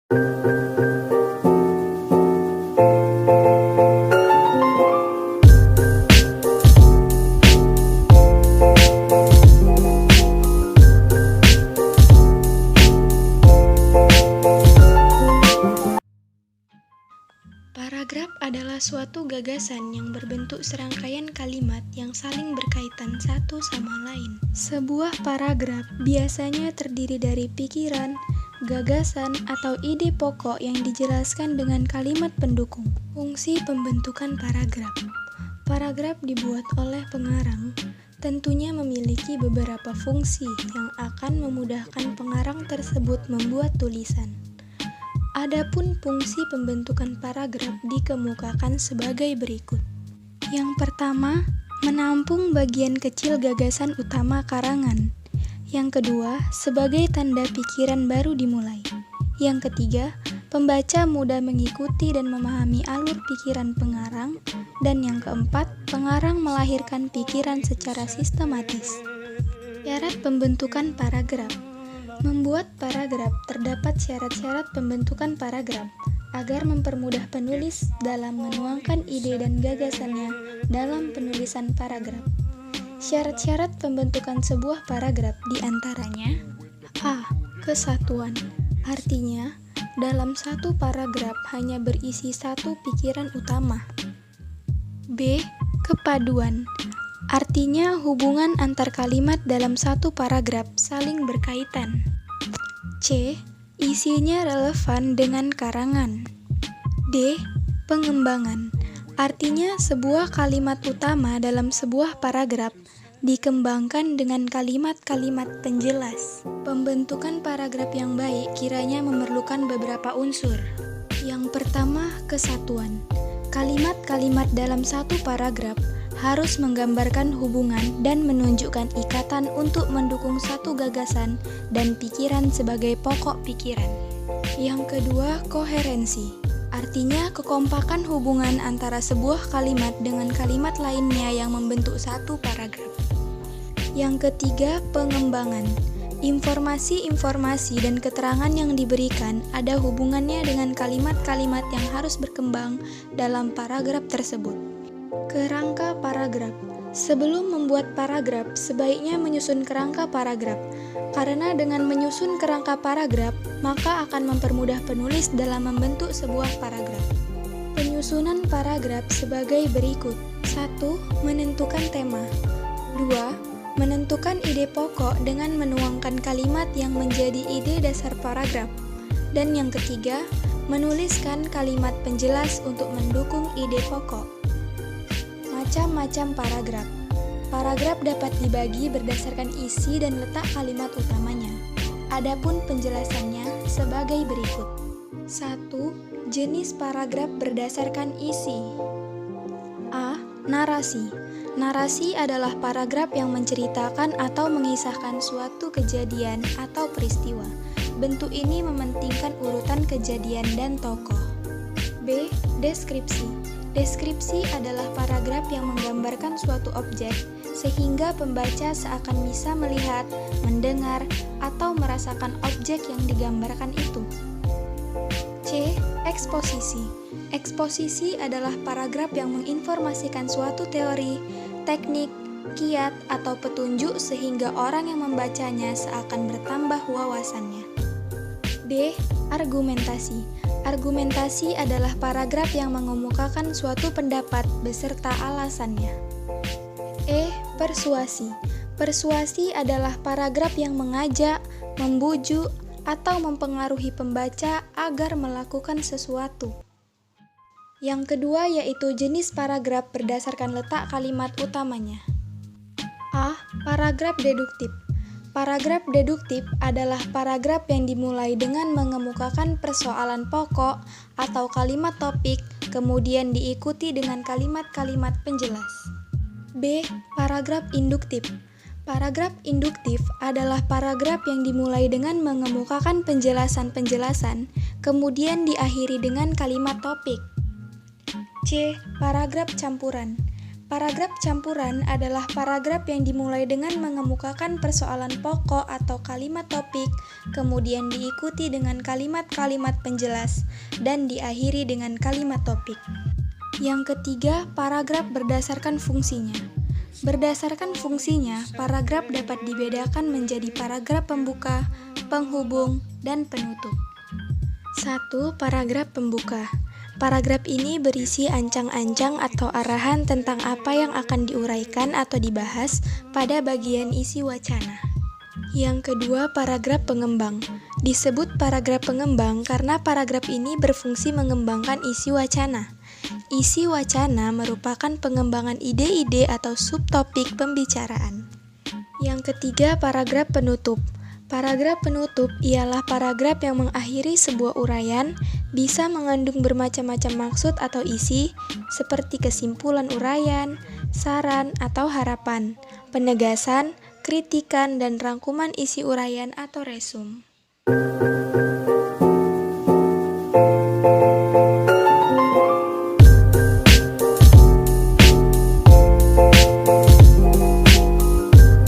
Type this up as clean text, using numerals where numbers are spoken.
Paragraf adalah suatu gagasan yang berbentuk serangkaian kalimat yang saling berkaitan satu sama lain. Sebuah paragraf biasanya terdiri dari pikiran, gagasan, atau ide pokok yang dijelaskan dengan kalimat pendukung. Fungsi pembentukan paragraf. Paragraf dibuat oleh pengarang tentunya memiliki beberapa fungsi yang akan memudahkan pengarang tersebut membuat tulisan. Adapun fungsi pembentukan paragraf dikemukakan sebagai berikut. Yang pertama, menampung bagian kecil gagasan utama karangan. Yang kedua, sebagai tanda pikiran baru dimulai. Yang ketiga, pembaca mudah mengikuti dan memahami alur pikiran pengarang. Dan yang keempat, pengarang melahirkan pikiran secara sistematis. Syarat pembentukan paragraf. Membuat paragraf terdapat syarat-syarat pembentukan paragraf agar mempermudah penulis dalam menuangkan ide dan gagasannya dalam penulisan paragraf. Syarat-syarat pembentukan sebuah paragraf diantaranya: A. Kesatuan, artinya dalam satu paragraf hanya berisi satu pikiran utama. B. Kepaduan, artinya hubungan antar kalimat dalam satu paragraf saling berkaitan. C. Isinya relevan dengan karangan. D. Pengembangan, artinya sebuah kalimat utama dalam sebuah paragraf dikembangkan dengan kalimat-kalimat penjelas. Pembentukan paragraf yang baik kiranya memerlukan beberapa unsur. Yang pertama, kesatuan. Kalimat-kalimat dalam satu paragraf harus menggambarkan hubungan dan menunjukkan ikatan untuk mendukung satu gagasan dan pikiran sebagai pokok pikiran. Yang kedua, koherensi. Artinya kekompakan hubungan antara sebuah kalimat dengan kalimat lainnya yang membentuk satu paragraf. Yang ketiga, pengembangan. Informasi-informasi dan keterangan yang diberikan ada hubungannya dengan kalimat-kalimat yang harus berkembang dalam paragraf tersebut. Kerangka paragraf. Sebelum membuat paragraf, sebaiknya menyusun kerangka paragraf, karena dengan menyusun kerangka paragraf, maka akan mempermudah penulis dalam membentuk sebuah paragraf. Penyusunan paragraf sebagai berikut. 1. Menentukan tema. 2. Menentukan ide pokok dengan menuangkan kalimat yang menjadi ide dasar paragraf. Dan yang ketiga, menuliskan kalimat penjelas untuk mendukung ide pokok. Macam-macam paragraf. Paragraf dapat dibagi berdasarkan isi dan letak kalimat utamanya. Adapun penjelasannya sebagai berikut. 1. Jenis paragraf berdasarkan isi. A. Narasi. Narasi adalah paragraf yang menceritakan atau mengisahkan suatu kejadian atau peristiwa. Bentuk ini mementingkan urutan kejadian dan tokoh. B. Deskripsi. Deskripsi adalah paragraf yang menggambarkan suatu objek, sehingga pembaca seakan bisa melihat, mendengar, atau merasakan objek yang digambarkan itu. C. Eksposisi. Eksposisi adalah paragraf yang menginformasikan suatu teori, teknik, kiat, atau petunjuk sehingga orang yang membacanya seakan bertambah wawasannya. D. Argumentasi. Argumentasi adalah paragraf yang mengemukakan suatu pendapat beserta alasannya. E. Persuasi. Persuasi adalah paragraf yang mengajak, membujuk, atau mempengaruhi pembaca agar melakukan sesuatu. Yang kedua yaitu jenis paragraf berdasarkan letak kalimat utamanya. A. Paragraf deduktif. Paragraf deduktif adalah paragraf yang dimulai dengan mengemukakan persoalan pokok atau kalimat topik, kemudian diikuti dengan kalimat-kalimat penjelas. B. Paragraf induktif. Paragraf induktif adalah paragraf yang dimulai dengan mengemukakan penjelasan-penjelasan, kemudian diakhiri dengan kalimat topik. C. Paragraf campuran. Paragraf campuran adalah paragraf yang dimulai dengan mengemukakan persoalan pokok atau kalimat topik, kemudian diikuti dengan kalimat-kalimat penjelas, dan diakhiri dengan kalimat topik. Yang ketiga, paragraf berdasarkan fungsinya. Berdasarkan fungsinya, paragraf dapat dibedakan menjadi paragraf pembuka, penghubung, dan penutup. 1. Paragraf pembuka. Paragraf ini berisi ancang-ancang atau arahan tentang apa yang akan diuraikan atau dibahas pada bagian isi wacana. Yang kedua, paragraf pengembang. Disebut paragraf pengembang karena paragraf ini berfungsi mengembangkan isi wacana. Isi wacana merupakan pengembangan ide-ide atau subtopik pembicaraan. Yang ketiga, paragraf penutup. Paragraf penutup ialah paragraf yang mengakhiri sebuah uraian, bisa mengandung bermacam-macam maksud atau isi, seperti kesimpulan uraian, saran atau harapan, penegasan, kritikan, dan rangkuman isi uraian atau resum.